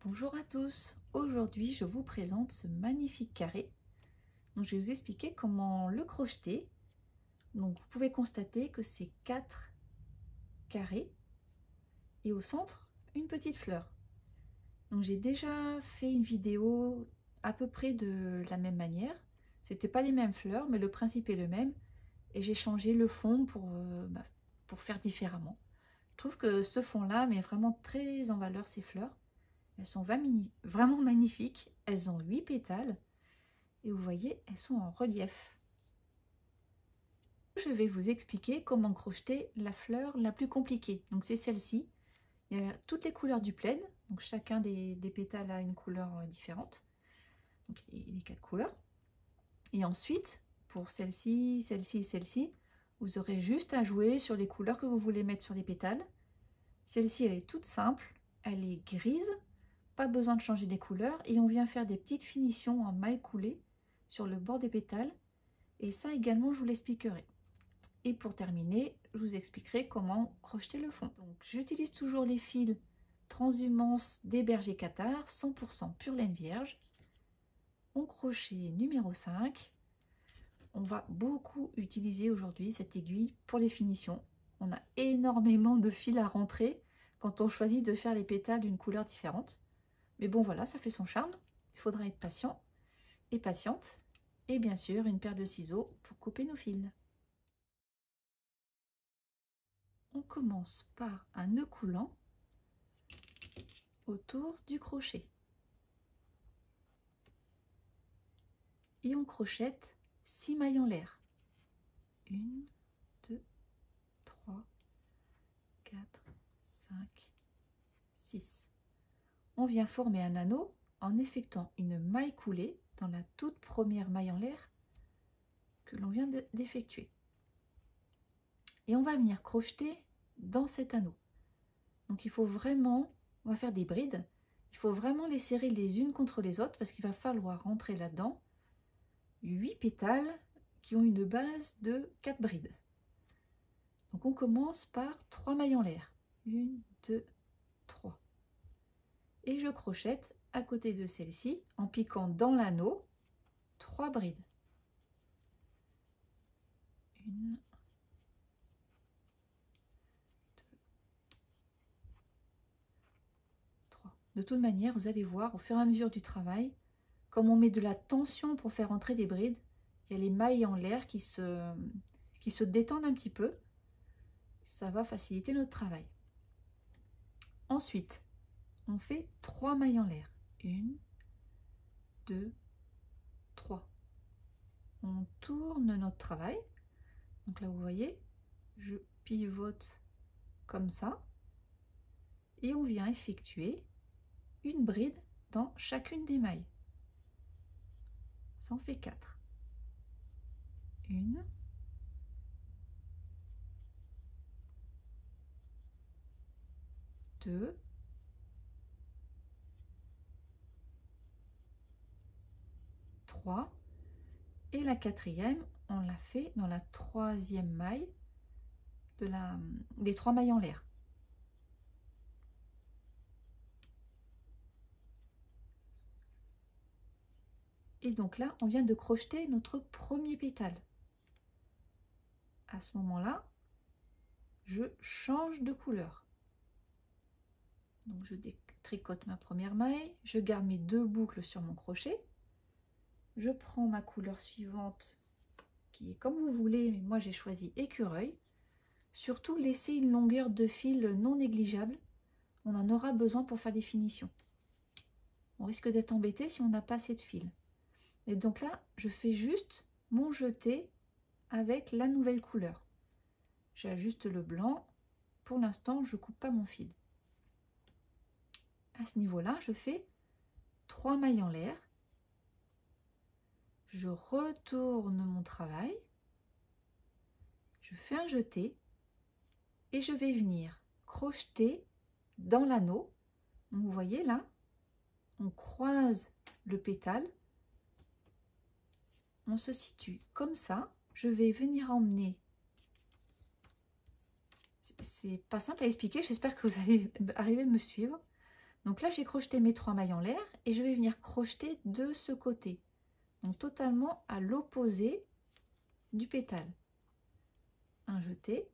Bonjour à tous, aujourd'hui je vous présente ce magnifique carré. Donc, je vais vous expliquer comment le crocheter. Donc, vous pouvez constater que c'est 4 carrés et au centre une petite fleur. Donc j'ai déjà fait une vidéo à peu près de la même manière. C'était pas les mêmes fleurs mais le principe est le même et j'ai changé le fond pour faire différemment. Je trouve que ce fond là met vraiment très en valeur ces fleurs. Elles sont vraiment magnifiques. Elles ont 8 pétales. Et vous voyez, elles sont en relief. Je vais vous expliquer comment crocheter la fleur la plus compliquée. Donc c'est celle-ci. Il y a toutes les couleurs du plaid. Donc chacun des pétales a une couleur différente. Donc les 4 couleurs. Et ensuite, pour celle-ci, celle-ci et celle-ci, vous aurez juste à jouer sur les couleurs que vous voulez mettre sur les pétales. Celle-ci, elle est toute simple. Elle est grise. Pas besoin de changer les couleurs. Et on vient faire des petites finitions en maille coulée sur le bord des pétales. Et ça également, je vous l'expliquerai. Et pour terminer, je vous expliquerai comment crocheter le fond. Donc, j'utilise toujours les fils Transhumance des Bergers Cathars, 100% pure laine vierge. On crochet numéro 5. On va beaucoup utiliser aujourd'hui cette aiguille pour les finitions. On a énormément de fils à rentrer quand on choisit de faire les pétales d'une couleur différente. Mais bon, voilà, ça fait son charme. Il faudra être patient et patiente. Et bien sûr, une paire de ciseaux pour couper nos fils. On commence par un nœud coulant autour du crochet. Et on crochette 6 mailles en l'air. 1, 2, 3, 4, 5, 6. On vient former un anneau en effectuant une maille coulée dans la toute première maille en l'air que l'on vient d'effectuer. Et on va venir crocheter dans cet anneau. Donc il faut vraiment, on va faire des brides, il faut vraiment les serrer les unes contre les autres parce qu'il va falloir rentrer là-dedans 8 pétales qui ont une base de 4 brides. Donc on commence par 3 mailles en l'air. 1, 2, 3. Et je crochette à côté de celle-ci en piquant dans l'anneau 3 brides. 1, 2, 3. De toute manière, vous allez voir au fur et à mesure du travail, comme on met de la tension pour faire entrer des brides, il y a les mailles en l'air qui se détendent un petit peu. Ça va faciliter notre travail. Ensuite, on fait 3 mailles en l'air. 1, 2, 3. On tourne notre travail. Donc là, vous voyez, je pivote comme ça. Et on vient effectuer une bride dans chacune des mailles. Ça en fait 4. 1, 2, 3. Et la quatrième, on l'a fait dans la troisième maille des 3 mailles en l'air. Et donc là, on vient de crocheter notre premier pétale. À ce moment-là, je change de couleur. Donc je détricote ma première maille, je garde mes 2 boucles sur mon crochet. Je prends ma couleur suivante, qui est comme vous voulez, mais moi j'ai choisi écureuil. Surtout, laissez une longueur de fil non négligeable. On en aura besoin pour faire des finitions. On risque d'être embêté si on n'a pas assez de fil. Et donc là, je fais juste mon jeté avec la nouvelle couleur. J'ajuste le blanc. Pour l'instant, je ne coupe pas mon fil. À ce niveau-là, je fais 3 mailles en l'air. Je retourne mon travail. Je fais un jeté. Et je vais venir crocheter dans l'anneau. Donc vous voyez là, on croise le pétale. On se situe comme ça. Je vais venir emmener. C'est pas simple à expliquer, j'espère que vous allez arriver à me suivre. Donc là, j'ai crocheté mes 3 mailles en l'air et je vais venir crocheter de ce côté. Donc totalement à l'opposé du pétale. Un jeté,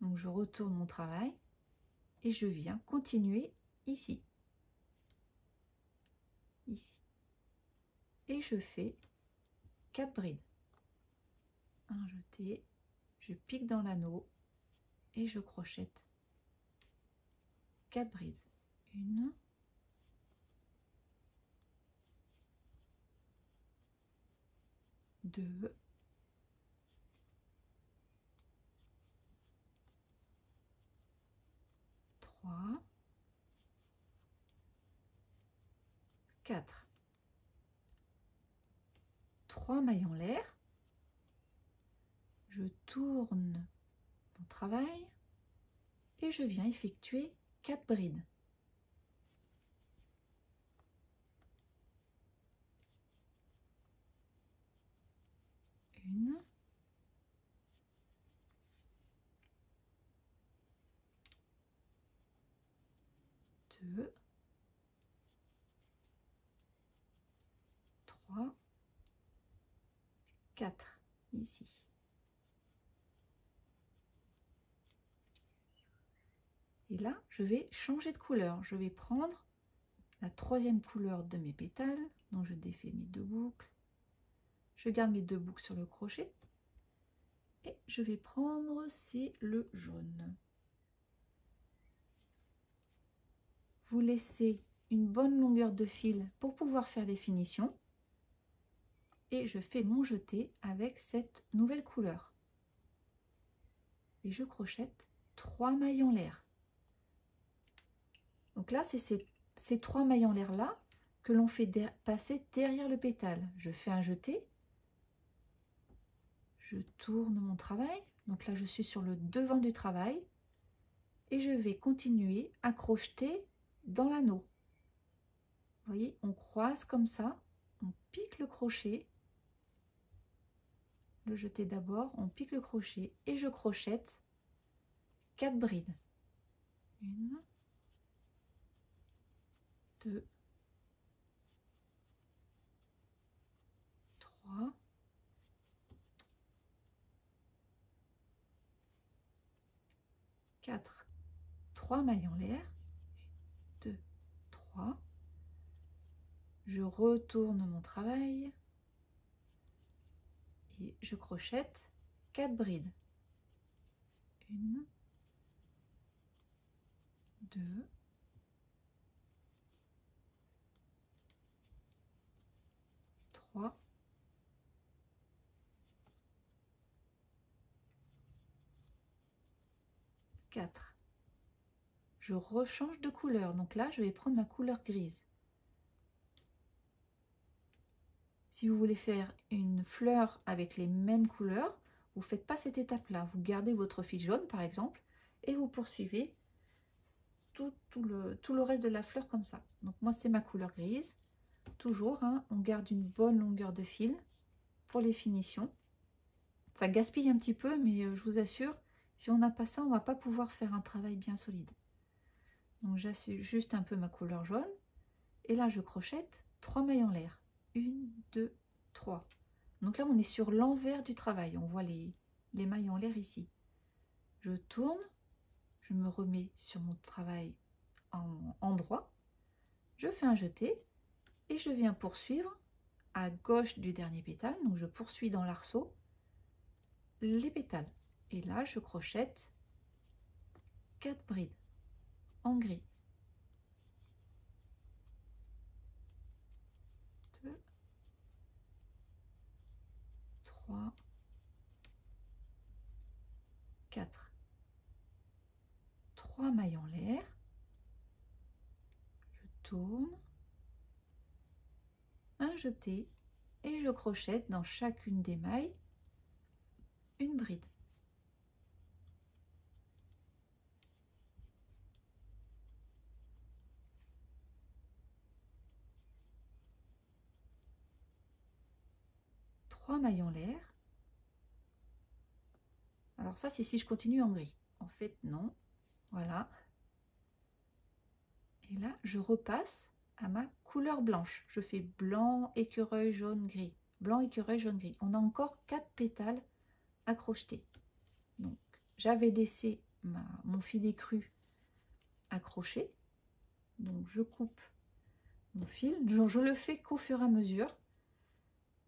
donc je retourne mon travail et je viens continuer ici. Ici. Et je fais 4 brides. Un jeté, je pique dans l'anneau et je crochette 4 brides. 1, 2, 3, 4. 3 mailles en l'air. Je tourne mon travail et je viens effectuer 4 brides. 1, 2, 3, 4 ici. Et là, je vais changer de couleur. Je vais prendre la 3e couleur de mes pétales. Donc je défais mes 2 boucles. Je garde mes 2 boucles sur le crochet. Et je vais prendre, c'est le jaune. Vous laissez une bonne longueur de fil pour pouvoir faire des finitions. Et je fais mon jeté avec cette nouvelle couleur. Et je crochette 3 mailles en l'air. Donc là, c'est ces 3 mailles en l'air là que l'on fait passer derrière le pétale. Je fais un jeté. Je tourne mon travail. Donc là, je suis sur le devant du travail. Et je vais continuer à crocheter dans l'anneau. Vous voyez, on croise comme ça. On pique le crochet. Le jeté d'abord, on pique le crochet et je crochette 4 brides. 1, 2, 3, 4, 3 mailles en l'air, 2, 3, je retourne mon travail et je crochette 4 brides. 1, 2, 3, 4. Je rechange de couleur, donc là je vais prendre ma couleur grise. Si vous voulez faire une fleur avec les mêmes couleurs, vous ne faites pas cette étape-là. Vous gardez votre fil jaune par exemple et vous poursuivez tout le reste de la fleur comme ça. Donc moi c'est ma couleur grise. Toujours, hein, on garde une bonne longueur de fil pour les finitions. Ça gaspille un petit peu, mais je vous assure, si on n'a pas ça, on ne va pas pouvoir faire un travail bien solide. Donc j'assume juste un peu ma couleur jaune. Et là, je crochette 3 mailles en l'air. 1, 2, 3. Donc là, on est sur l'envers du travail. On voit les mailles en l'air ici. Je tourne, je me remets sur mon travail en droit. Je fais un jeté et je viens poursuivre à gauche du dernier pétale. Donc je poursuis dans l'arceau les pétales. Et là, je crochette 4 brides en gris. 2, 3, 4. 3 mailles en l'air. Je tourne. Un jeté et je crochette dans chacune des mailles une bride. Trois mailles en l'air. Alors ça, c'est si je continue en gris. En fait, non. Voilà. Et là, je repasse à ma couleur blanche. Je fais blanc, écureuil, jaune, gris. Blanc, écureuil, jaune, gris. On a encore 4 pétales à crocheter. Donc, j'avais laissé mon filet cru accroché. Donc, je coupe mon fil. Je le fais qu'au fur et à mesure.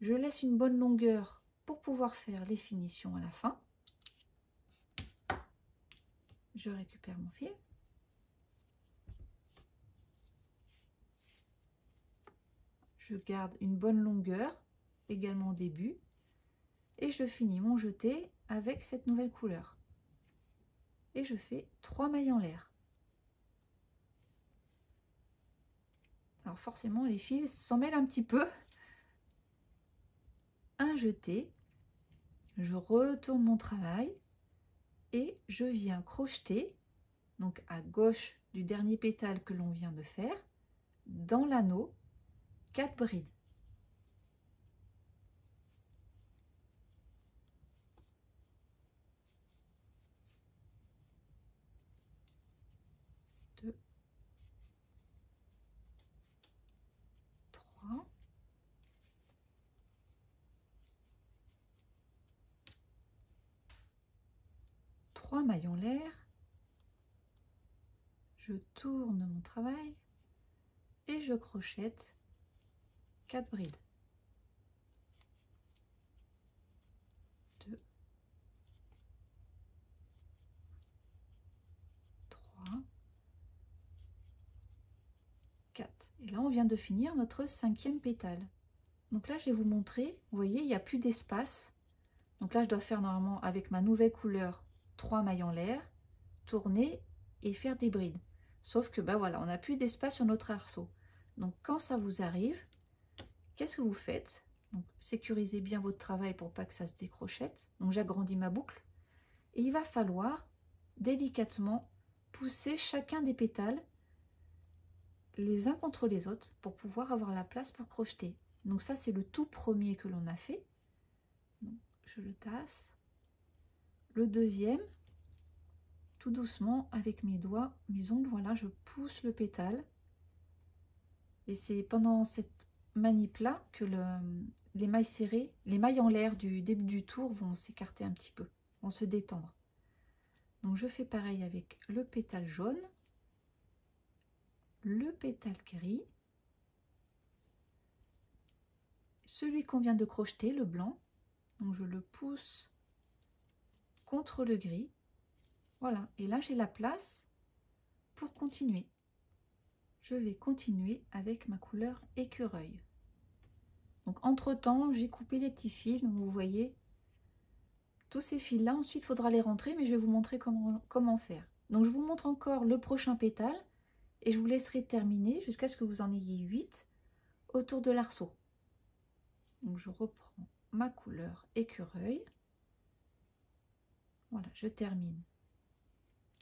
Je laisse une bonne longueur pour pouvoir faire les finitions à la fin. Je récupère mon fil. Je garde une bonne longueur également au début. Et je finis mon jeté avec cette nouvelle couleur. Et je fais 3 mailles en l'air. Alors forcément, les fils s'en mêlent un petit peu. Un jeté. Je retourne mon travail. Et je viens crocheter, donc à gauche du dernier pétale que l'on vient de faire, dans l'anneau, 4 brides. Deux, 3, 3 mailles en l'air. Je tourne mon travail et je crochette 4 brides. 2, 3, 4. Et là, on vient de finir notre 5e pétale. Donc là, je vais vous montrer. Vous voyez, il n'y a plus d'espace. Donc là, je dois faire normalement avec ma nouvelle couleur 3 mailles en l'air, tourner et faire des brides. Sauf que ben voilà, on n'a plus d'espace sur notre arceau. Donc quand ça vous arrive, qu'est-ce que vous faites? Donc sécurisez bien votre travail pour pas que ça se décrochette. Donc j'agrandis ma boucle. Et il va falloir délicatement pousser chacun des pétales les uns contre les autres pour pouvoir avoir la place pour crocheter. Donc ça, c'est le tout premier que l'on a fait. Donc, je le tasse. Le deuxième, tout doucement avec mes doigts, mes ongles, voilà, je pousse le pétale. Et c'est pendant cette manip là que les mailles serrées, les mailles en l'air du début du tour vont s'écarter un petit peu, vont se détendre. Donc je fais pareil avec le pétale jaune, le pétale gris, celui qu'on vient de crocheter, le blanc. Donc je le pousse contre le gris. Voilà, et là j'ai la place pour continuer. Je vais continuer avec ma couleur écureuil. Donc entre temps, j'ai coupé les petits fils, donc vous voyez, tous ces fils là, ensuite il faudra les rentrer, mais je vais vous montrer comment faire. Donc je vous montre encore le prochain pétale, et je vous laisserai terminer jusqu'à ce que vous en ayez 8 autour de l'arceau. Donc je reprends ma couleur écureuil. Voilà, je termine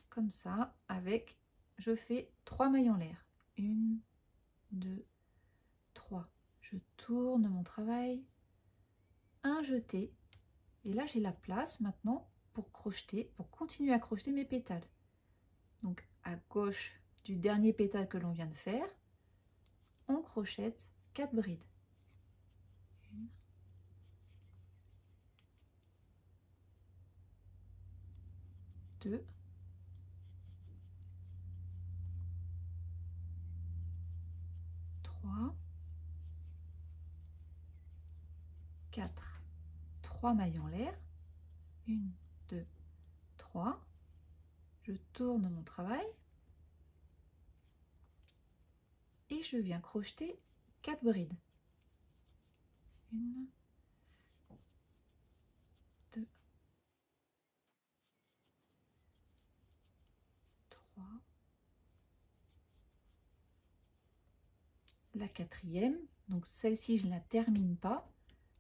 comme ça avec, je fais 3 mailles en l'air. 1, 2, 3. Je tourne mon travail, un jeté, et là j'ai la place maintenant pour crocheter, pour continuer à crocheter mes pétales. Donc à gauche du dernier pétale que l'on vient de faire, on crochette 4 brides. 1, 2, 3, 4. 3 mailles en l'air. 1, 2, 3. Je tourne mon travail. Et je viens crocheter 4 brides. 1, 2, 3. La 4e, donc celle-ci je ne la termine pas,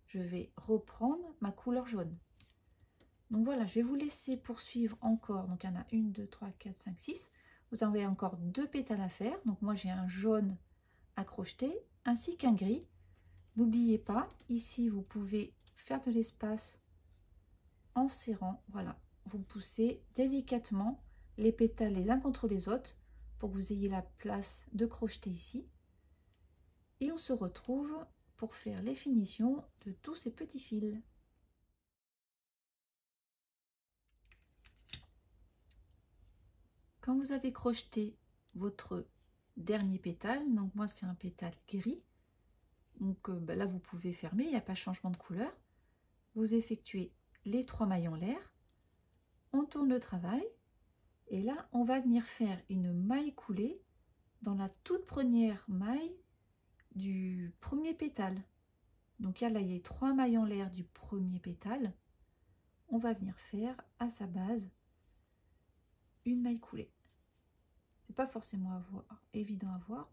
je vais reprendre ma couleur jaune. Donc voilà, je vais vous laisser poursuivre encore. Donc il y en a 1, 2, 3, 4, 5, 6. Vous en avez encore 2 pétales à faire. Donc moi j'ai un jaune à crocheter ainsi qu'un gris. N'oubliez pas, ici vous pouvez faire de l'espace en serrant. Voilà, vous poussez délicatement les pétales les uns contre les autres pour que vous ayez la place de crocheter ici. Et on se retrouve pour faire les finitions de tous ces petits fils. Quand vous avez crocheté votre dernier pétale, donc moi c'est un pétale gris, donc là vous pouvez fermer, il n'y a pas de changement de couleur. Vous effectuez les 3 mailles en l'air, on tourne le travail et là on va venir faire une maille coulée dans la toute première maille du premier pétale. Donc là il y a les 3 mailles en l'air du premier pétale, on va venir faire à sa base une maille coulée. C'est pas forcément évident à voir.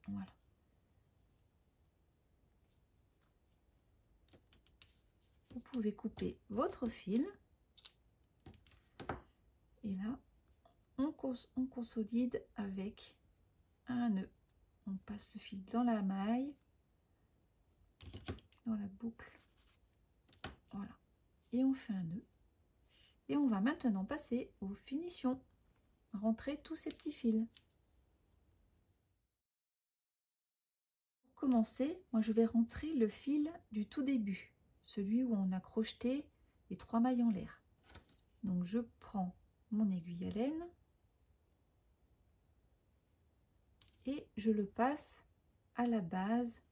Voilà. Vous pouvez couper votre fil. Et là, on consolide avec un nœud. On passe le fil dans la maille, dans la boucle. Voilà. Et on fait un nœud. Et on va maintenant passer aux finitions. Rentrer tous ces petits fils. Pour commencer, moi je vais rentrer le fil du tout début, celui où on a crocheté les 3 mailles en l'air. Donc je prends mon aiguille à laine et je le passe à la base,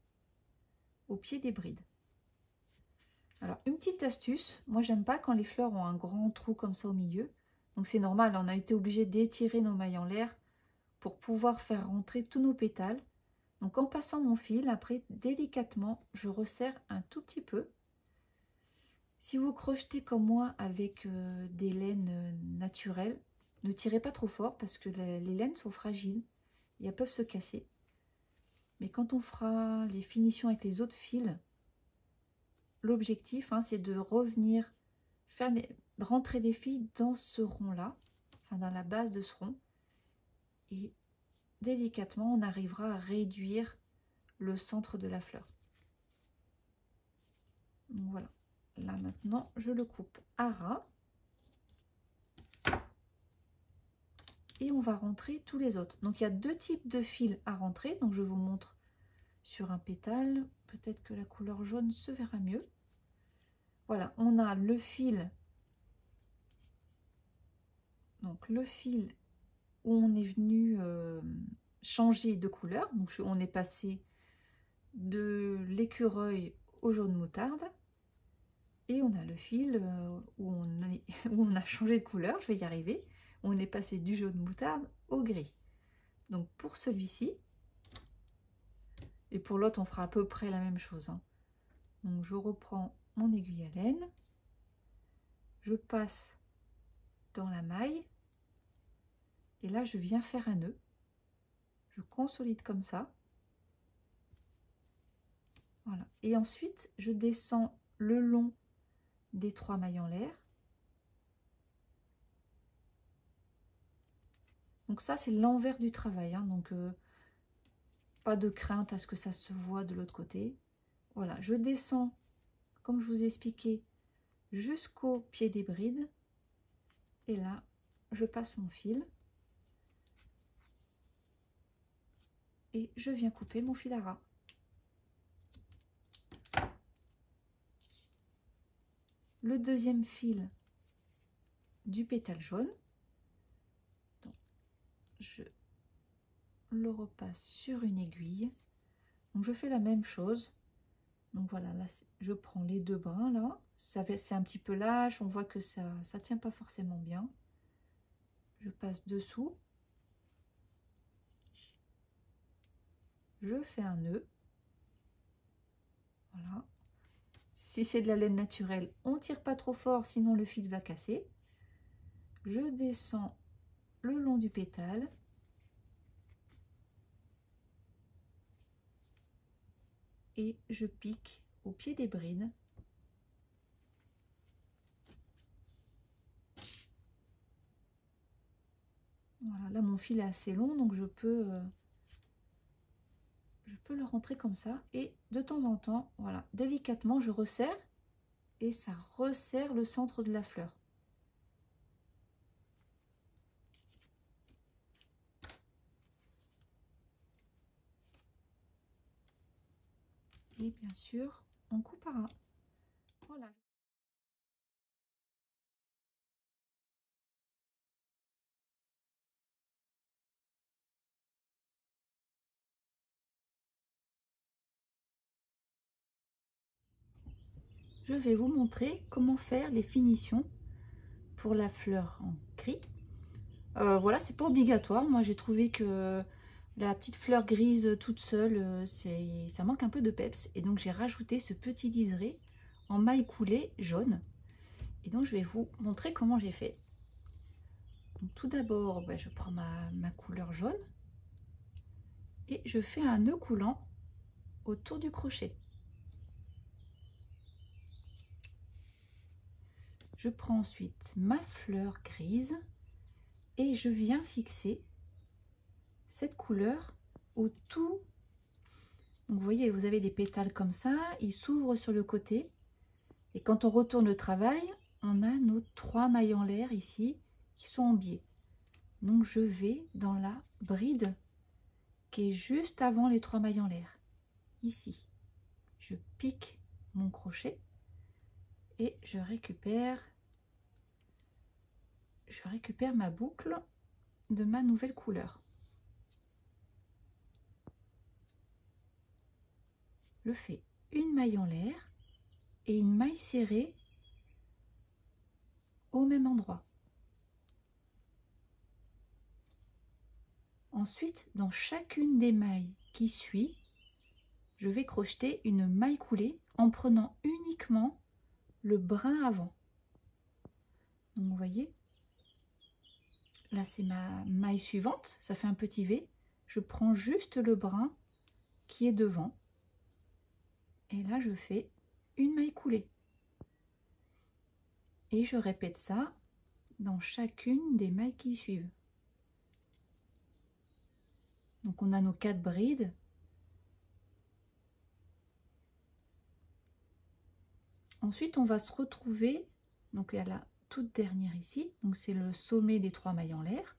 au pied des brides. Alors une petite astuce, moi j'aime pas quand les fleurs ont un grand trou comme ça au milieu, donc c'est normal, on a été obligé d'étirer nos mailles en l'air pour pouvoir faire rentrer tous nos pétales. Donc en passant mon fil, après délicatement, je resserre un tout petit peu. Si vous crochetez comme moi avec des laines naturelles, ne tirez pas trop fort parce que les laines sont fragiles et elles peuvent se casser. Mais quand on fera les finitions avec les autres fils, l'objectif c'est de revenir rentrer les fils dans ce rond là, enfin dans la base de ce rond, et délicatement on arrivera à réduire le centre de la fleur. Donc voilà, là maintenant je le coupe à ras et on va rentrer tous les autres. Donc il y a 2 types de fils à rentrer, donc je vous montre sur un pétale, peut-être que la couleur jaune se verra mieux. Voilà, on a le fil, donc le fil où on est venu changer de couleur, donc on est passé de l'écureuil au jaune moutarde, et on a le fil où on a changé de couleur, je vais y arriver, on est passé du jaune moutarde au gris. Donc pour celui-ci, et pour l'autre on fera à peu près la même chose, donc je reprends mon aiguille à laine, je passe dans la maille, et là je viens faire un nœud, je consolide comme ça, voilà, et ensuite je descends le long des 3 mailles en l'air. Donc ça c'est l'envers du travail, donc pas de crainte à ce que ça se voit de l'autre côté. Voilà, je descends comme je vous ai expliqué jusqu'au pied des brides, et là je passe mon fil et je viens couper mon fil à ras. Le deuxième fil du pétale jaune, donc je le repasse sur une aiguille, donc je fais la même chose. Donc voilà, là je prends les 2 brins là, c'est un petit peu lâche, on voit que ça tient pas forcément bien. Je passe dessous, je fais un nœud, voilà. Si c'est de la laine naturelle, on tire pas trop fort, sinon le fil va casser. Je descends le long du pétale, et je pique au pied des brides. Voilà, là mon fil est assez long, donc je peux le rentrer comme ça, et de temps en temps, voilà, délicatement je resserre, et ça resserre le centre de la fleur. Et bien sûr, on coupe par un. Voilà. Je vais vous montrer comment faire les finitions pour la fleur en gris. Voilà, c'est pas obligatoire. Moi, j'ai trouvé que la petite fleur grise toute seule, ça manque un peu de peps. Et donc, j'ai rajouté ce petit liseré en maille coulée jaune. Et donc, je vais vous montrer comment j'ai fait. Donc, tout d'abord, je prends ma couleur jaune et je fais un nœud coulant autour du crochet. Je prends ensuite ma fleur grise et je viens fixer cette couleur au tout. Donc vous voyez, vous avez des pétales comme ça, ils s'ouvrent sur le côté. Et quand on retourne le travail, on a nos 3 mailles en l'air ici qui sont en biais. Donc je vais dans la bride qui est juste avant les 3 mailles en l'air. Ici, je pique mon crochet et je récupère ma boucle de ma nouvelle couleur. Je fais une maille en l'air et une maille serrée au même endroit. Ensuite, dans chacune des mailles qui suit, je vais crocheter une maille coulée en prenant uniquement le brin avant. Donc vous voyez, là c'est ma maille suivante, ça fait un petit V. Je prends juste le brin qui est devant. Et là je fais une maille coulée. Et je répète ça dans chacune des mailles qui suivent. Donc on a nos 4 brides. Ensuite on va se retrouver, donc il y a la toute dernière ici, donc c'est le sommet des 3 mailles en l'air.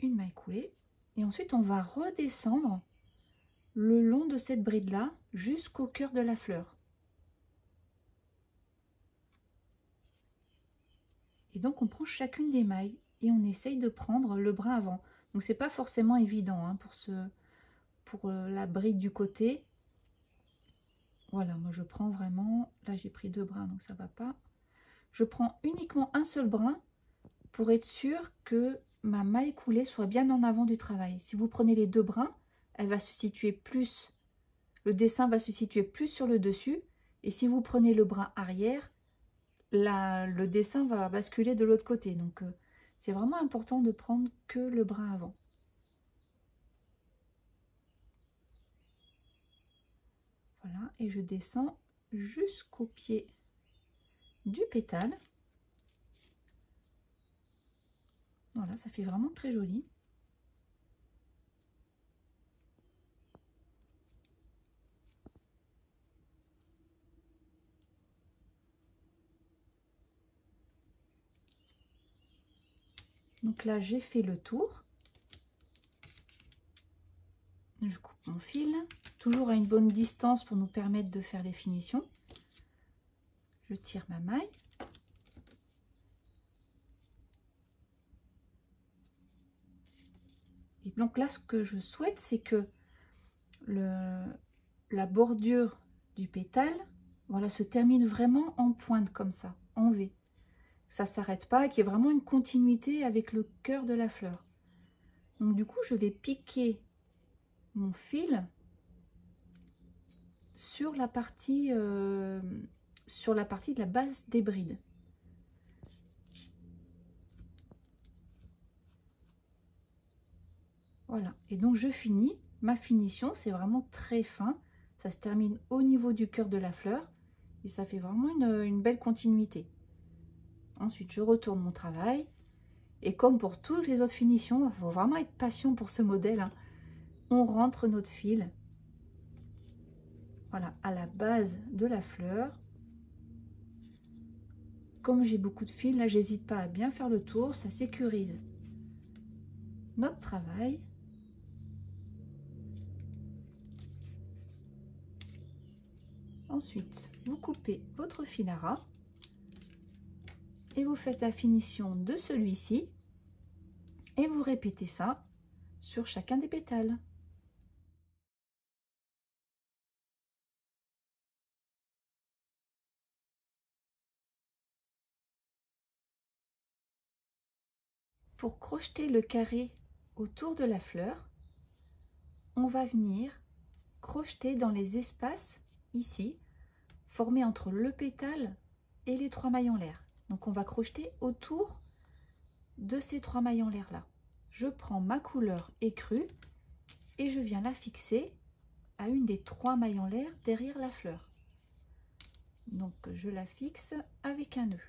Une maille coulée. Et ensuite on va redescendre le long de cette bride là jusqu'au cœur de la fleur. Et donc on prend chacune des mailles et on essaye de prendre le brin avant. Donc c'est pas forcément évident hein, pour la bride du côté. Voilà, moi je prends vraiment, là j'ai pris 2 brins donc ça va pas. Je prends uniquement un seul brin pour être sûr que ma maille coulée soit bien en avant du travail. Si vous prenez les 2 brins, elle va se situer plus, le dessin va se situer plus sur le dessus. Et si vous prenez le brin arrière, le dessin va basculer de l'autre côté. Donc c'est vraiment important de prendre que le brin avant. Voilà, et je descends jusqu'au pied du pétale. Voilà, ça fait vraiment très joli. Donc là, j'ai fait le tour. Je coupe mon fil, toujours à une bonne distance pour nous permettre de faire les finitions. Je tire ma maille. Et donc là, ce que je souhaite, c'est que la bordure du pétale, voilà, se termine vraiment en pointe comme ça, en V. Ça s'arrête pas, qu'il y ait vraiment une continuité avec le cœur de la fleur. Donc du coup, je vais piquer mon fil sur la partie de la base des brides. Voilà, et donc je finis. Ma finition, c'est vraiment très fin. Ça se termine au niveau du cœur de la fleur et ça fait vraiment une belle continuité. Ensuite, je retourne mon travail. Et comme pour toutes les autres finitions, il faut vraiment être patient pour ce modèle, hein. On rentre notre fil, voilà, à la base de la fleur. Comme j'ai beaucoup de fils, là, j'hésite pas à bien faire le tour, ça sécurise notre travail. Ensuite, vous coupez votre fil à ras et vous faites la finition de celui-ci et vous répétez ça sur chacun des pétales. Pour crocheter le carré autour de la fleur, on va venir crocheter dans les espaces ici, formés entre le pétale et les 3 mailles en l'air. Donc on va crocheter autour de ces 3 mailles en l'air là. Je prends ma couleur écrue et je viens la fixer à une des 3 mailles en l'air derrière la fleur. Donc je la fixe avec un nœud.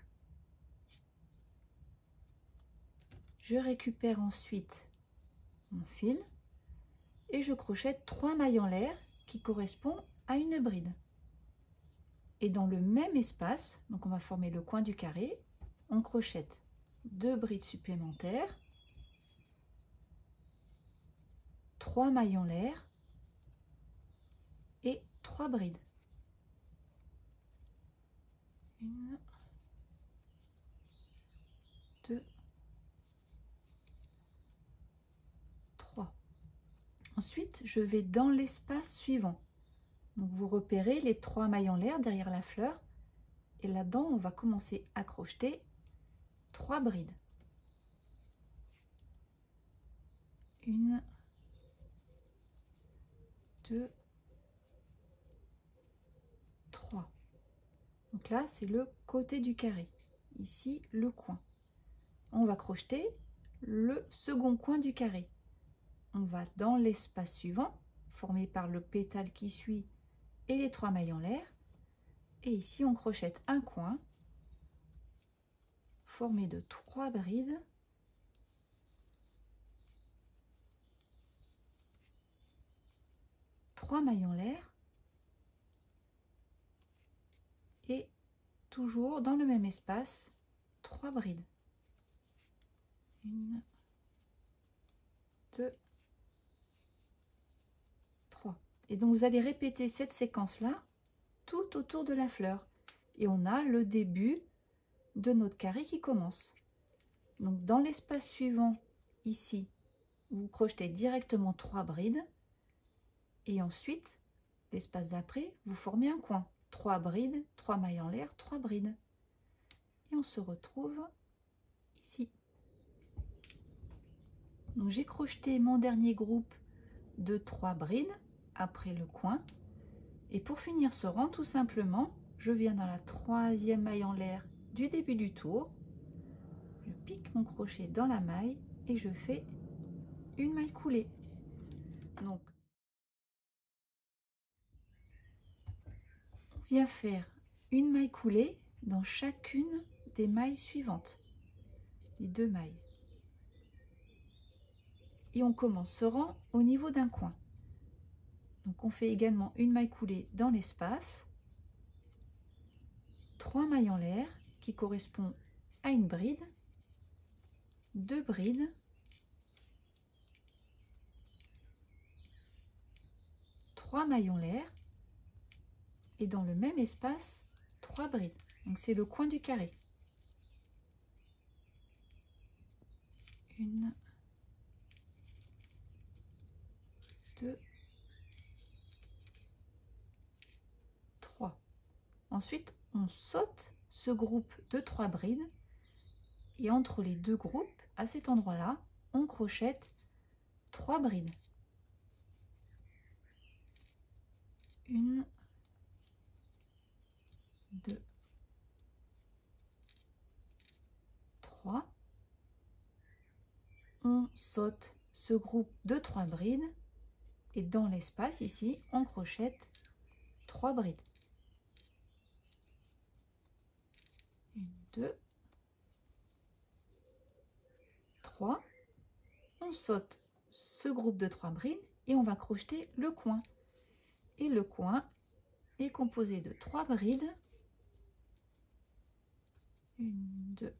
Je récupère ensuite mon fil et je crochète 3 mailles en l'air qui correspondent à une bride. Et dans le même espace, donc on va former le coin du carré, on crochète 2 brides supplémentaires, 3 mailles en l'air et 3 brides. 1, 2, 3. Ensuite, je vais dans l'espace suivant. Donc vous repérez les 3 mailles en l'air derrière la fleur et là-dedans on va commencer à crocheter 3 brides. 1, 2, 3. Donc là c'est le côté du carré, ici le coin. On va crocheter le second coin du carré. On va dans l'espace suivant formé par le pétale qui suit et les 3 mailles en l'air, et ici on crochète un coin formé de 3 brides, trois mailles en l'air et toujours dans le même espace 3 brides. 1, 2, 3. Et donc vous allez répéter cette séquence là tout autour de la fleur et on a le début de notre carré qui commence. Donc dans l'espace suivant ici vous crochetez directement 3 brides et ensuite l'espace d'après vous formez un coin, 3 brides, 3 mailles en l'air, 3 brides et on se retrouve ici. Donc j'ai crocheté mon dernier groupe de 3 brides après le coin et pour finir ce rang tout simplement je viens dans la 3e maille en l'air du début du tour, je pique mon crochet dans la maille et je fais une maille coulée. Donc on vient faire une maille coulée dans chacune des mailles suivantes, les 2 mailles, et on commence ce rang au niveau d'un coin. Donc on fait également une maille coulée dans l'espace, 3 mailles en l'air qui correspond à une bride, 2 brides, 3 mailles en l'air et dans le même espace 3 brides. Donc c'est le coin du carré. 1, 2, 3. Ensuite on saute ce groupe de 3 brides et entre les deux groupes à cet endroit là on crochète 3 brides. 1, 2, 3. On saute ce groupe de 3 brides et dans l'espace ici on crochète 3 brides. 1, 2, 3. On saute ce groupe de 3 brides et on va crocheter le coin. Et le coin est composé de 3 brides. 1, 2,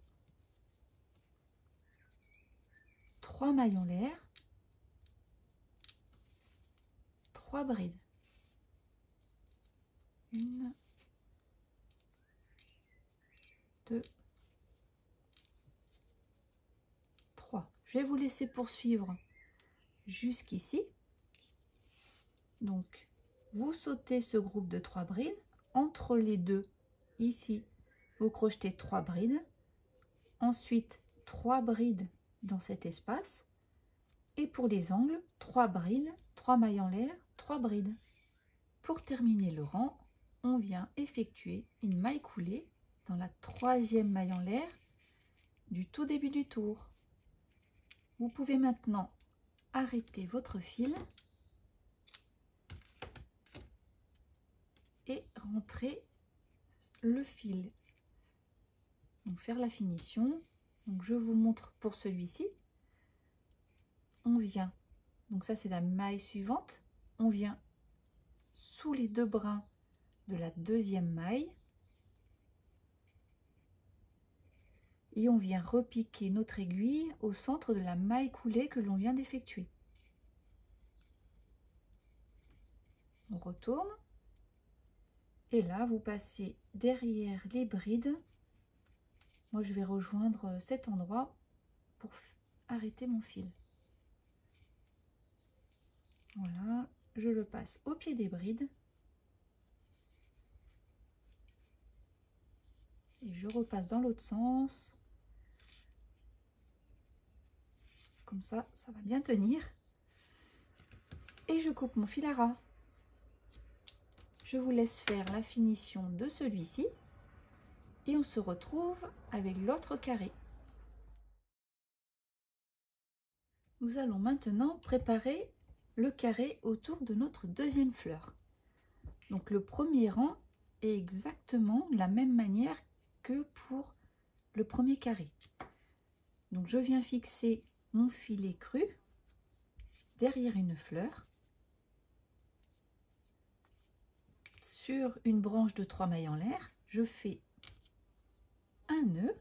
3. 3 mailles en l'air, 3 brides. 1, 2, 3. Je vais vous laisser poursuivre jusqu'ici. Donc, vous sautez ce groupe de 3 brides. Entre les deux, ici, vous crochetez 3 brides. Ensuite, 3 brides dans cet espace. Et pour les angles, 3 brides, 3 mailles en l'air, 3 brides. Pour terminer le rang, on vient effectuer une maille coulée dans la 3e maille en l'air du tout début du tour. Vous pouvez maintenant arrêter votre fil et rentrer le fil. Donc faire la finition. Donc je vous montre pour celui-ci. On vient, donc ça c'est la maille suivante, on vient sous les 2 brins de la 2e maille et on vient repiquer notre aiguille au centre de la maille coulée que l'on vient d'effectuer. On retourne et là vous passez derrière les brides. Moi je vais rejoindre cet endroit pour arrêter mon fil. Voilà, je le passe au pied des brides et je repasse dans l'autre sens. Comme ça, ça va bien tenir. Et je coupe mon fil à ras. Je vous laisse faire la finition de celui-ci et on se retrouve avec l'autre carré. Nous allons maintenant préparer le carré autour de notre 2e fleur. Donc le premier rang est exactement la même manière que pour le premier carré. Donc je viens fixer mon filet cru derrière une fleur sur une branche de 3 mailles en l'air. Je fais un nœud,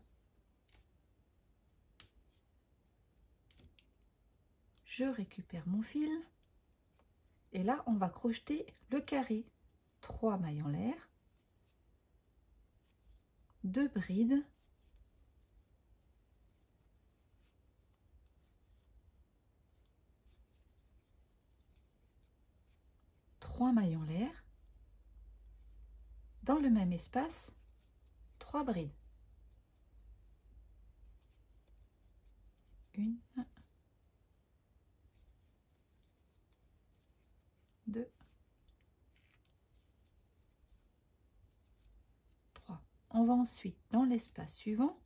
je récupère mon fil et là on va crocheter le carré. 3 mailles en l'air, 2 brides, trois mailles en l'air, dans le même espace, 3 brides. 1, 2, 3. On va ensuite dans l'espace suivant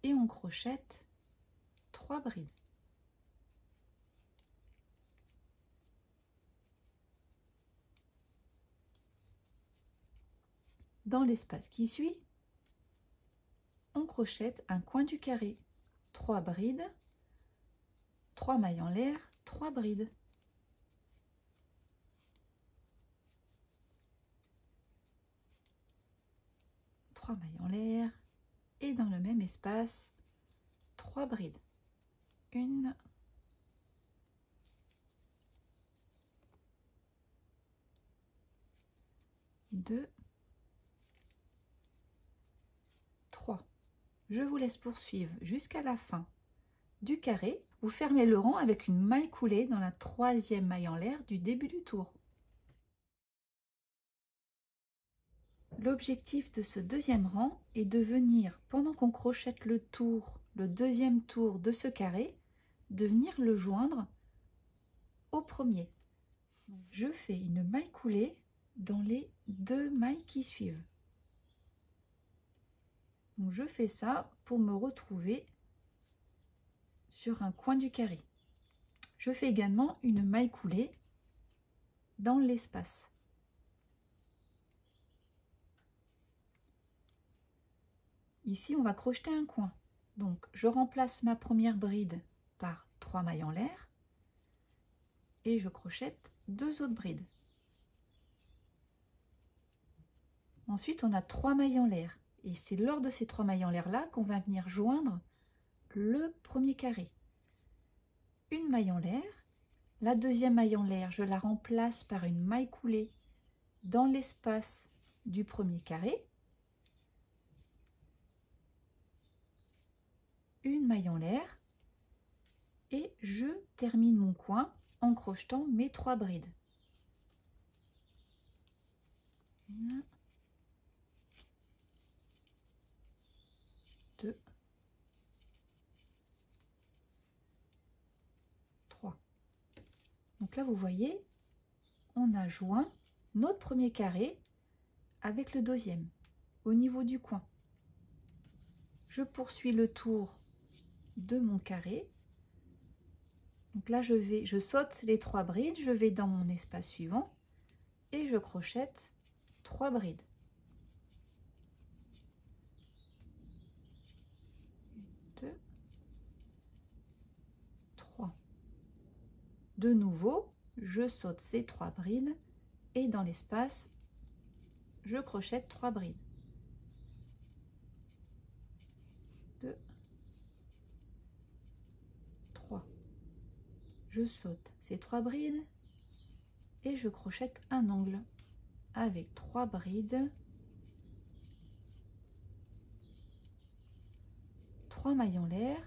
et on crochette 3 brides. Dans l'espace qui suit, on crochette un coin du carré, 3 brides, 3 mailles en l'air, 3 brides. Mailles en l'air et dans le même espace 3 brides. 1, 2, 3. Je vous laisse poursuivre jusqu'à la fin du carré. Vous fermez le rang avec une maille coulée dans la 3e maille en l'air du début du tour. L'objectif de ce 2e rang est de venir, pendant qu'on crochette le 2e tour de ce carré, de venir le joindre au premier. Je fais une maille coulée dans les 2 mailles qui suivent. Donc je fais ça pour me retrouver sur un coin du carré. Je fais également une maille coulée dans l'espace. Ici, on va crocheter un coin. Donc, je remplace ma première bride par 3 mailles en l'air et je crochette 2 autres brides. Ensuite, on a 3 mailles en l'air et c'est lors de ces 3 mailles en l'air là qu'on va venir joindre le premier carré. une maille en l'air. La deuxième maille en l'air, je la remplace par une maille coulée dans l'espace du premier carré. Une maille en l'air et je termine mon coin en crochetant mes 3 brides. 1, 2, 3. Donc là, vous voyez, on a joint notre premier carré avec le deuxième au niveau du coin. Je poursuis le tour de mon carré. Donc là, je saute les 3 brides, je vais dans mon espace suivant et je crochette 3 brides. 2, 3. De nouveau, je saute ces 3 brides et dans l'espace, je crochette 3 brides. 2, 3. Je saute ces 3 brides et je crochette un angle avec 3 brides, 3 mailles en l'air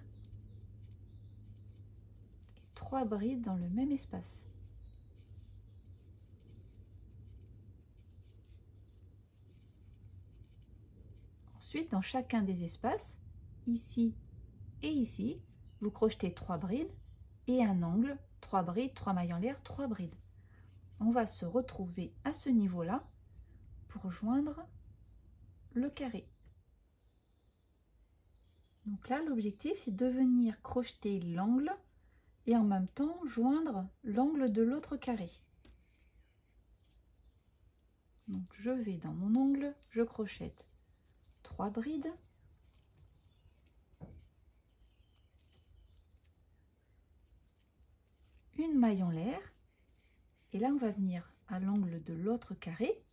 et 3 brides dans le même espace. Ensuite, dans chacun des espaces, ici et ici, vous crochetez 3 brides et un angle, 3 brides, 3 mailles en l'air, 3 brides. On va se retrouver à ce niveau-là pour joindre le carré. Donc là, l'objectif, c'est de venir crocheter l'angle et en même temps joindre l'angle de l'autre carré. Donc je vais dans mon angle, je crochette 3 brides. Une maille en l'air. Et là, on va venir à l'angle de l'autre carré.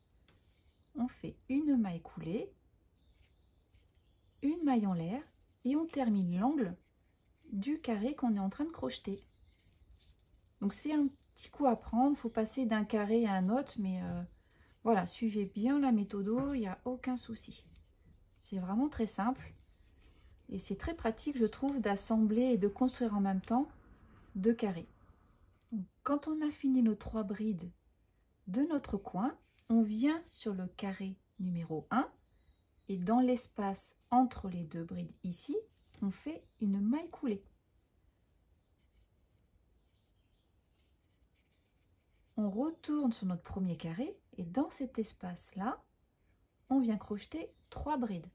On fait une maille coulée, une maille en l'air et on termine l'angle du carré qu'on est en train de crocheter. Donc c'est un petit coup à prendre, il faut passer d'un carré à un autre, mais voilà, suivez bien la méthode, il n'y a aucun souci. C'est vraiment très simple et c'est très pratique, je trouve, d'assembler et de construire en même temps 2 carrés. Donc, quand on a fini nos 3 brides de notre coin, on vient sur le carré numéro 1 et dans l'espace entre les 2 brides ici, on fait une maille coulée. On retourne sur notre premier carré et dans cet espace-là, on vient crocheter 3 brides.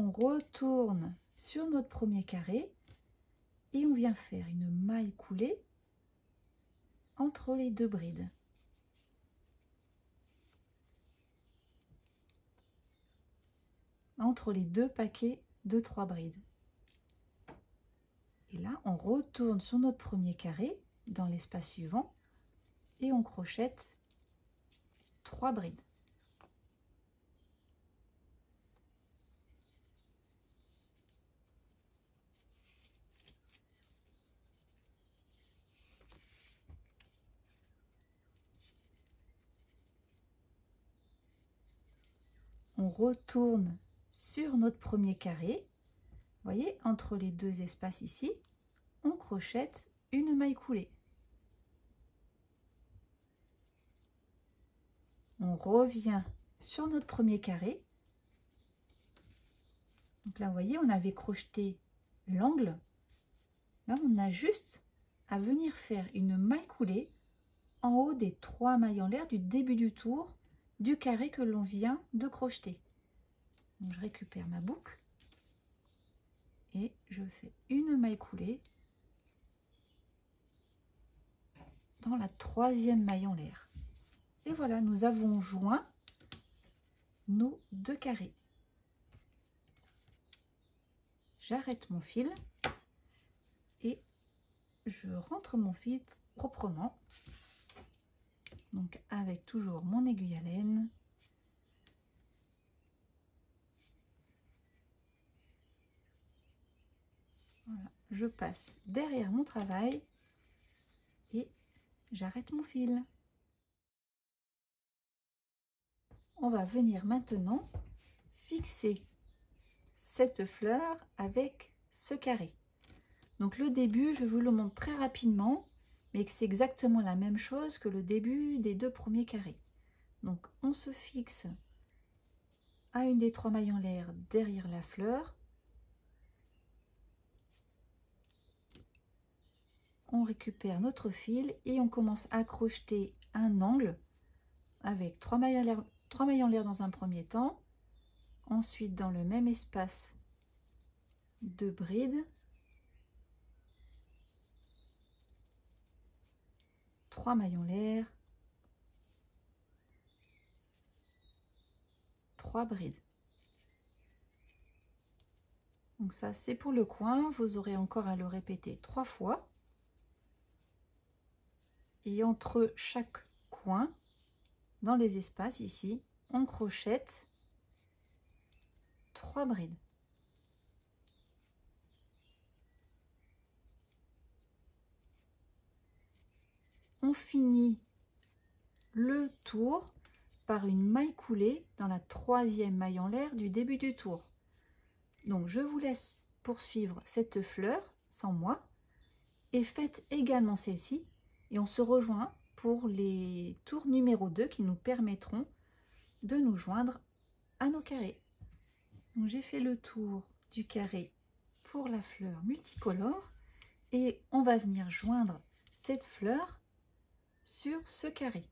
On retourne sur notre premier carré et on vient faire une maille coulée entre les 2 brides. Entre les 2 paquets de 3 brides. Et là, on retourne sur notre premier carré dans l'espace suivant et on crochette 3 brides. On retourne sur notre premier carré. Vous voyez, entre les 2 espaces ici, on crochette une maille coulée. On revient sur notre premier carré. Donc là, vous voyez, on avait crocheté l'angle. Là, on a juste à venir faire une maille coulée en haut des 3 mailles en l'air du début du tour du carré que l'on vient de crocheter. Donc, je récupère ma boucle et je fais une maille coulée dans la 3e maille en l'air. Et voilà, nous avons joint nos 2 carrés. J'arrête mon fil et je rentre mon fil proprement. Donc avec toujours mon aiguille à laine. Voilà, je passe derrière mon travail et j'arrête mon fil. On va venir maintenant fixer cette fleur avec ce carré. Donc le début, je vous le montre très rapidement, mais que c'est exactement la même chose que le début des 2 premiers carrés. Donc on se fixe à une des 3 mailles en l'air derrière la fleur. On récupère notre fil et on commence à crocheter un angle avec 3 mailles en l'air dans un premier temps. Ensuite, dans le même espace, 2 brides, 3 mailles en l'air, 3 brides. Donc ça, c'est pour le coin. Vous aurez encore à le répéter 3 fois. Et entre chaque coin, dans les espaces ici, on crochette 3 brides. On finit le tour par une maille coulée dans la 3e maille en l'air du début du tour. Donc je vous laisse poursuivre cette fleur sans moi et faites également celle-ci et on se rejoint pour les tours numéro 2 qui nous permettront de nous joindre à nos carrés. Donc j'ai fait le tour du carré pour la fleur multicolore et on va venir joindre cette fleur sur ce carré.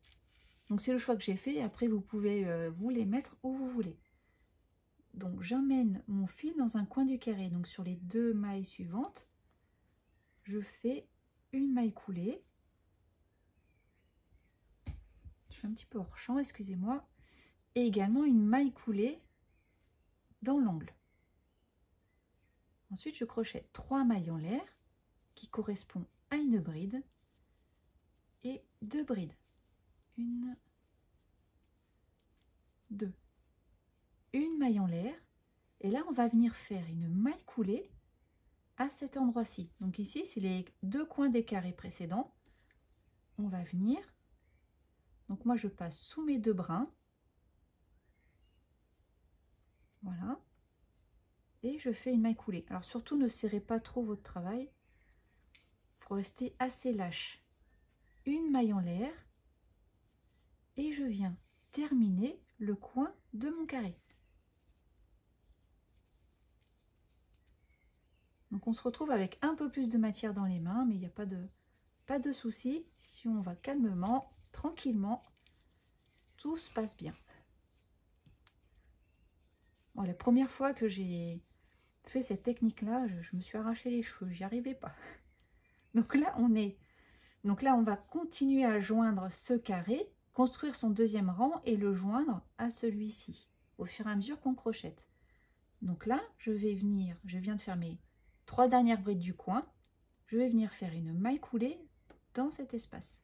Donc c'est le choix que j'ai fait, après vous pouvez vous les mettre où vous voulez. Donc j'emmène mon fil dans un coin du carré, donc sur les 2 mailles suivantes, je fais une maille coulée. Je suis un petit peu hors champ, excusez-moi. Et également une maille coulée dans l'angle. Ensuite je crochette 3 mailles en l'air qui correspondent à une bride et 2 brides. 1, 2. Une maille en l'air et là on va venir faire une maille coulée à cet endroit-ci. Donc ici c'est les 2 coins des carrés précédents. On va venir, donc moi je passe sous mes 2 brins, voilà, et je fais une maille coulée. Alors surtout ne serrez pas trop votre travail, il faut rester assez lâche. Une maille en l'air et je viens terminer le coin de mon carré. Donc on se retrouve avec un peu plus de matière dans les mains, mais il n'y a pas de souci. Si on va calmement, tranquillement, tout se passe bien. Bon, la première fois que j'ai fait cette technique-là, je me suis arraché les cheveux, j'y arrivais pas. Donc là, on va continuer à joindre ce carré, construire son 2e rang et le joindre à celui-ci, au fur et à mesure qu'on crochette. Donc là, je viens de faire mes 3 dernières brides du coin, je vais venir faire une maille coulée dans cet espace.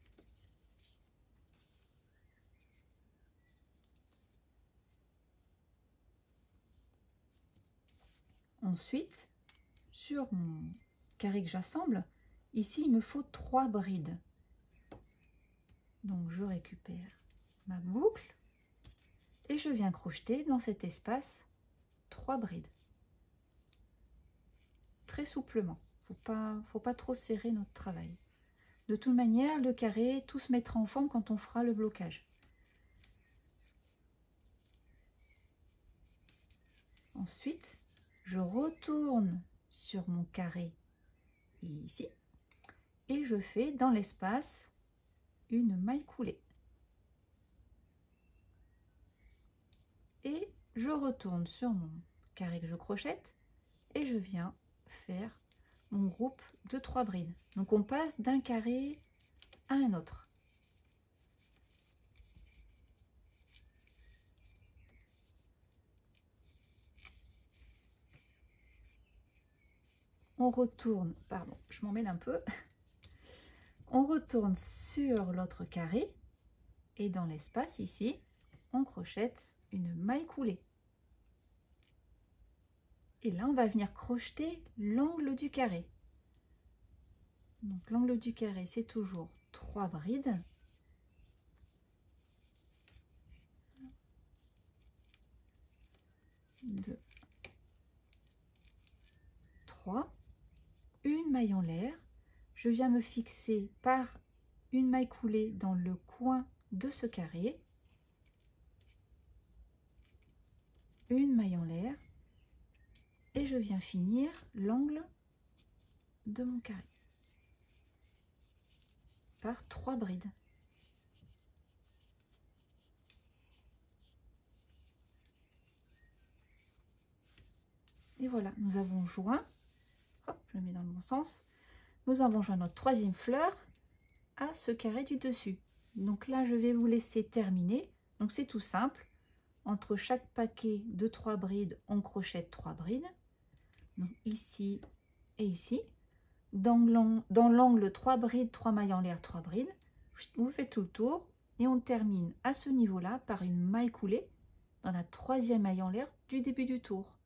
Ensuite, sur mon carré que j'assemble, ici il me faut 3 brides. Donc je récupère ma boucle et je viens crocheter dans cet espace 3 brides. Très souplement, faut pas trop serrer notre travail. De toute manière, le carré, tout se mettra en forme quand on fera le blocage. Ensuite, je retourne sur mon carré ici et je fais dans l'espace une maille coulée. Et je retourne sur mon carré que je crochette et je viens faire mon groupe de 3 brides. Donc on passe d'un carré à un autre. On retourne, pardon, je m'en mêle un peu. On retourne sur l'autre carré Et dans l'espace ici, on crochette une maille coulée. Et là, on va venir crocheter l'angle du carré. Donc l'angle du carré, c'est toujours 3 brides. 2, 3, une maille en l'air. Je viens me fixer par une maille coulée dans le coin de ce carré. Une maille en l'air. Et je viens finir l'angle de mon carré par 3 brides. Et voilà, nous avons joint, hop, je le mets dans le bon sens, nous avons joint notre troisième fleur à ce carré du dessus. Donc là, je vais vous laisser terminer. Donc c'est tout simple. Entre chaque paquet de 3 brides, on crochette 3 brides. Donc ici et ici. Dans l'angle 3 brides, 3 mailles en l'air, 3 brides. Vous faites tout le tour et on termine à ce niveau-là par une maille coulée dans la troisième maille en l'air du début du tour.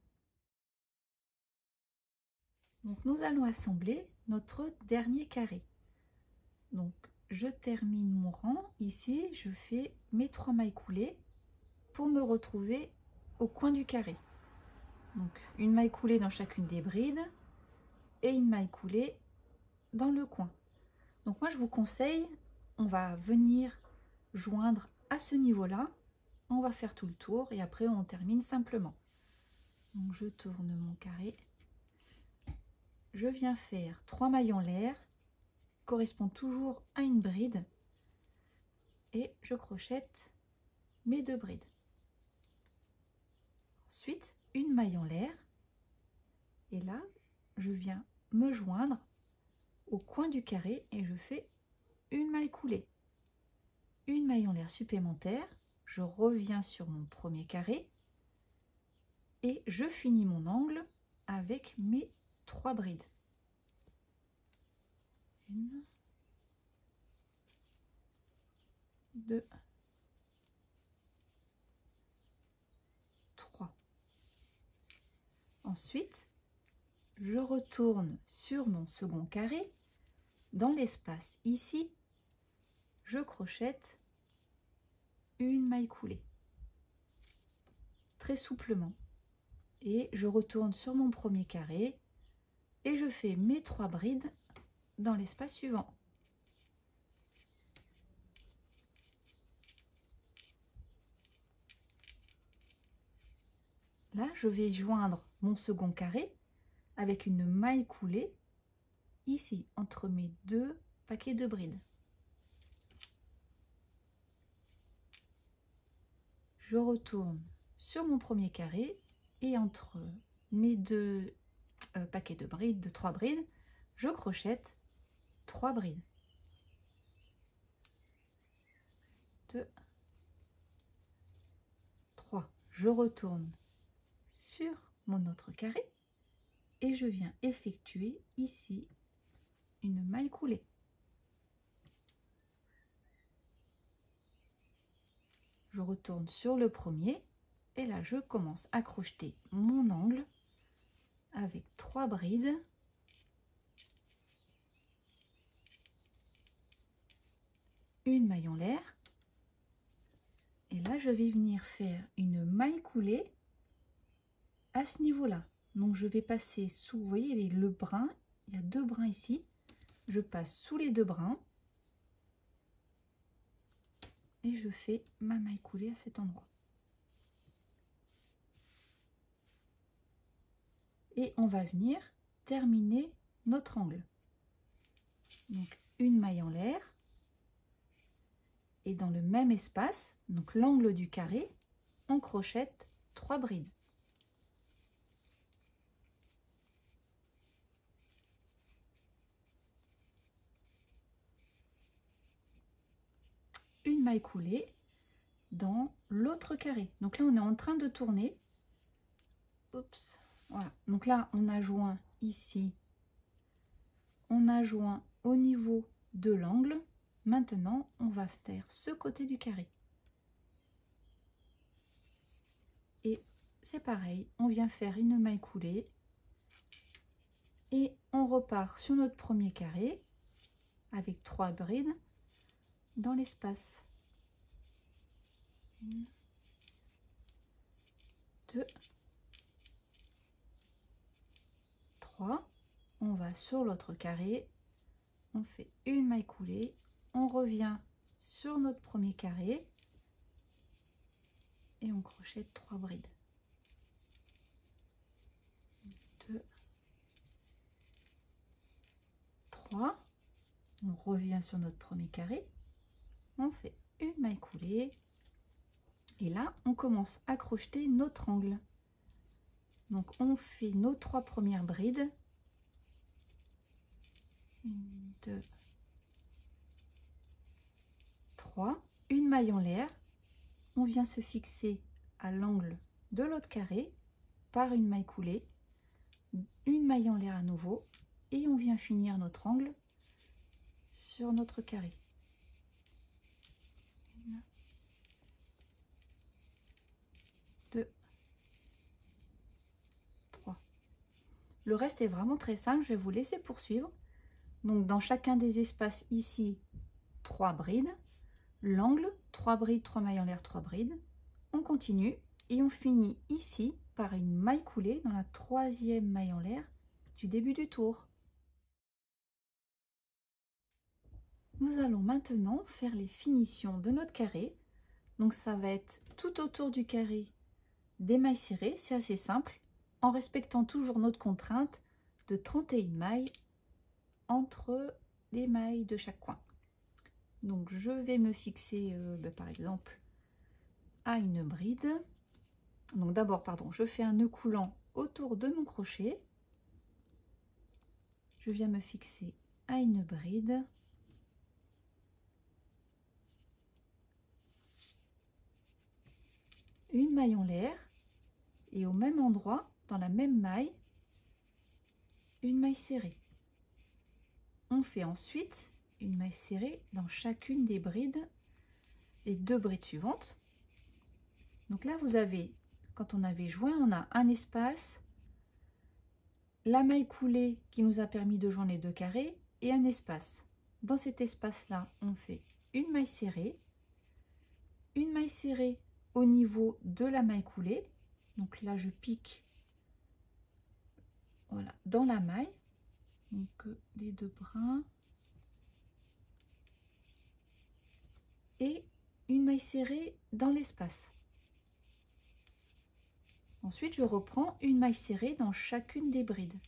Donc nous allons assembler notre dernier carré. Donc je termine mon rang ici, je fais mes 3 mailles coulées pour me retrouver au coin du carré. Donc une maille coulée dans chacune des brides et une maille coulée dans le coin. Donc moi je vous conseille, on va venir joindre à ce niveau-là, on va faire tout le tour et après on termine simplement. Donc je tourne mon carré. Je viens faire 3 mailles en l'air, correspond toujours à une bride, et je crochette mes 2 brides. Ensuite, une maille en l'air, et là, je viens me joindre au coin du carré et je fais une maille coulée. Une maille en l'air supplémentaire, je reviens sur mon premier carré, et je finis mon angle avec mes 3 brides. 1, 2, 3. Ensuite, je retourne sur mon second carré. Dans l'espace ici, je crochette une maille coulée très souplement. Et je retourne sur mon premier carré et je fais mes 3 brides dans l'espace suivant. Là, je vais joindre mon second carré avec une maille coulée ici entre mes 2 paquets de brides. Je retourne sur mon premier carré et entre mes 2 paquets de brides, de 3 brides, je crochette 3 brides. 2, 3. Je retourne sur mon autre carré et je viens effectuer ici une maille coulée. Je retourne sur le premier et là je commence à crocheter mon angle avec 3 brides. Une maille en l'air et là je vais venir faire une maille coulée à ce niveau-là. Donc je vais passer sous, vous voyez le brin, il y a 2 brins ici, je passe sous les 2 brins et je fais ma maille coulée à cet endroit. Et on va venir terminer notre angle. Donc une maille en l'air et dans le même espace, donc l'angle du carré, on crochette 3 brides. Une maille coulée dans l'autre carré. Donc là on est en train de tourner. Oups, voilà. Donc là on a joint ici, on a joint au niveau de l'angle, Maintenant, on va faire ce côté du carré. Et c'est pareil, on vient faire une maille coulée. Et on repart sur notre premier carré avec 3 brides dans l'espace. 1, 2, 3. On va sur l'autre carré, on fait une maille coulée, on revient sur notre premier carré et on crochette 3 brides. 2, 3. On revient sur notre premier carré, on fait une maille coulée et là on commence à crocheter notre angle. Donc on fait nos 3 premières brides. 1, 2, 3. Une maille en l'air. On vient se fixer à l'angle de l'autre carré par une maille coulée. Une maille en l'air à nouveau. Et on vient finir notre angle sur notre carré. 1, 2, 3. Le reste est vraiment très simple, je vais vous laisser poursuivre. Donc dans chacun des espaces ici, 3 brides. L'angle, 3 brides, 3 mailles en l'air, 3 brides. On continue et on finit ici par une maille coulée dans la 3e maille en l'air du début du tour. Nous allons maintenant faire les finitions de notre carré. Donc ça va être tout autour du carré des mailles serrées, c'est assez simple, en respectant toujours notre contrainte de 31 mailles entre les mailles de chaque coin. Donc je vais me fixer par exemple à une bride. Donc d'abord, pardon, je fais un nœud coulant autour de mon crochet. Je viens me fixer à une bride. Une maille en l'air et au même endroit, dans la même maille, une maille serrée. On fait ensuite une maille serrée dans chacune des brides, les 2 brides suivantes. Donc là, vous avez, quand on avait joint, on a un espace, la maille coulée qui nous a permis de joindre les 2 carrés et un espace. Dans cet espace-là, on fait une maille serrée au niveau de la maille coulée. Donc là, je pique voilà, dans la maille, donc les 2 brins. Et une maille serrée dans l'espace. Ensuite, je reprends une maille serrée dans chacune des brides.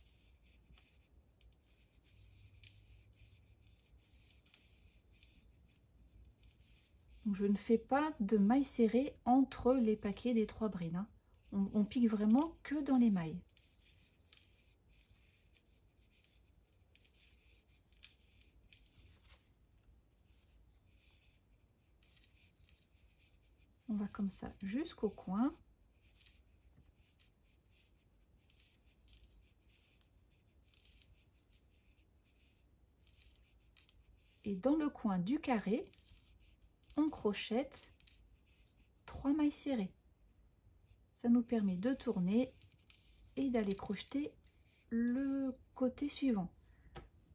Donc, je ne fais pas de maille serrée entre les paquets des 3 brides. Hein. On pique vraiment que dans les mailles. On va comme ça jusqu'au coin. Et dans le coin du carré, on crochette 3 mailles serrées. Ça nous permet de tourner et d'aller crocheter le côté suivant.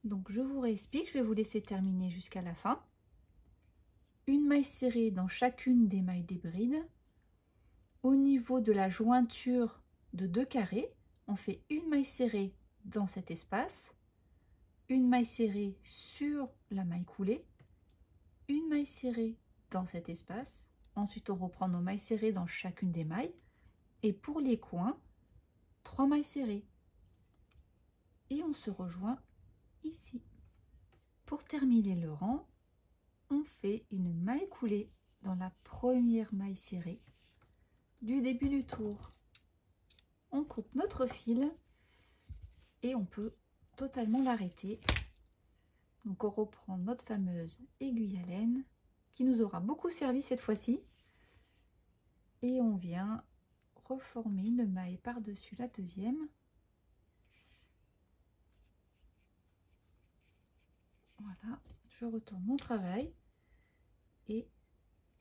Donc je vous réexplique, je vais vous laisser terminer jusqu'à la fin. Une maille serrée dans chacune des mailles des brides. Au niveau de la jointure de 2 carrés, on fait une maille serrée dans cet espace, une maille serrée sur la maille coulée, une maille serrée dans cet espace. Ensuite, on reprend nos mailles serrées dans chacune des mailles. Et pour les coins, 3 mailles serrées. Et on se rejoint ici. Pour terminer le rang, on fait une maille coulée dans la première maille serrée du début du tour. On coupe notre fil et on peut totalement l'arrêter. Donc on reprend notre fameuse aiguille à laine qui nous aura beaucoup servi cette fois-ci. Et on vient reformer une maille par-dessus la deuxième. Voilà. Voilà, je retourne mon travail et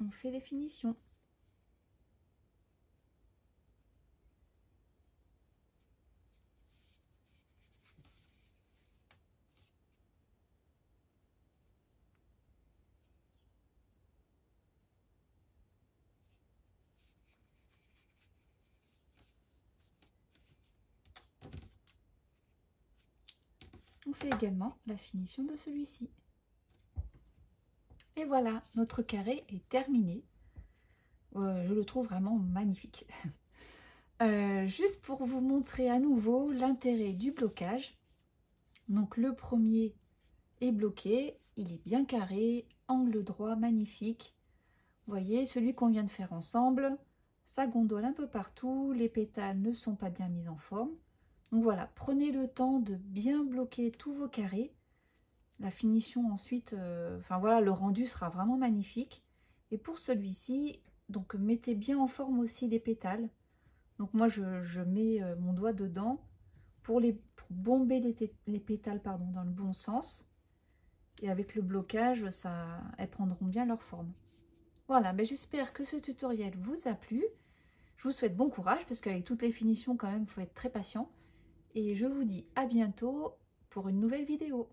on fait les finitions. On fait également la finition de celui-ci. Et voilà, notre carré est terminé. Je le trouve vraiment magnifique. Juste pour vous montrer à nouveau l'intérêt du blocage. Donc le premier est bloqué, il est bien carré, angle droit, magnifique. Vous voyez, celui qu'on vient de faire ensemble, ça gondole un peu partout, les pétales ne sont pas bien mis en forme. Donc voilà, prenez le temps de bien bloquer tous vos carrés. La finition ensuite, enfin voilà, le rendu sera vraiment magnifique. Et pour celui-ci, donc mettez bien en forme aussi les pétales. Donc moi je mets mon doigt dedans pour bomber les pétales pardon, dans le bon sens. Et avec le blocage, elles prendront bien leur forme. Voilà, ben j'espère que ce tutoriel vous a plu. Je vous souhaite bon courage parce qu'avec toutes les finitions quand même, il faut être très patient. Et je vous dis à bientôt pour une nouvelle vidéo.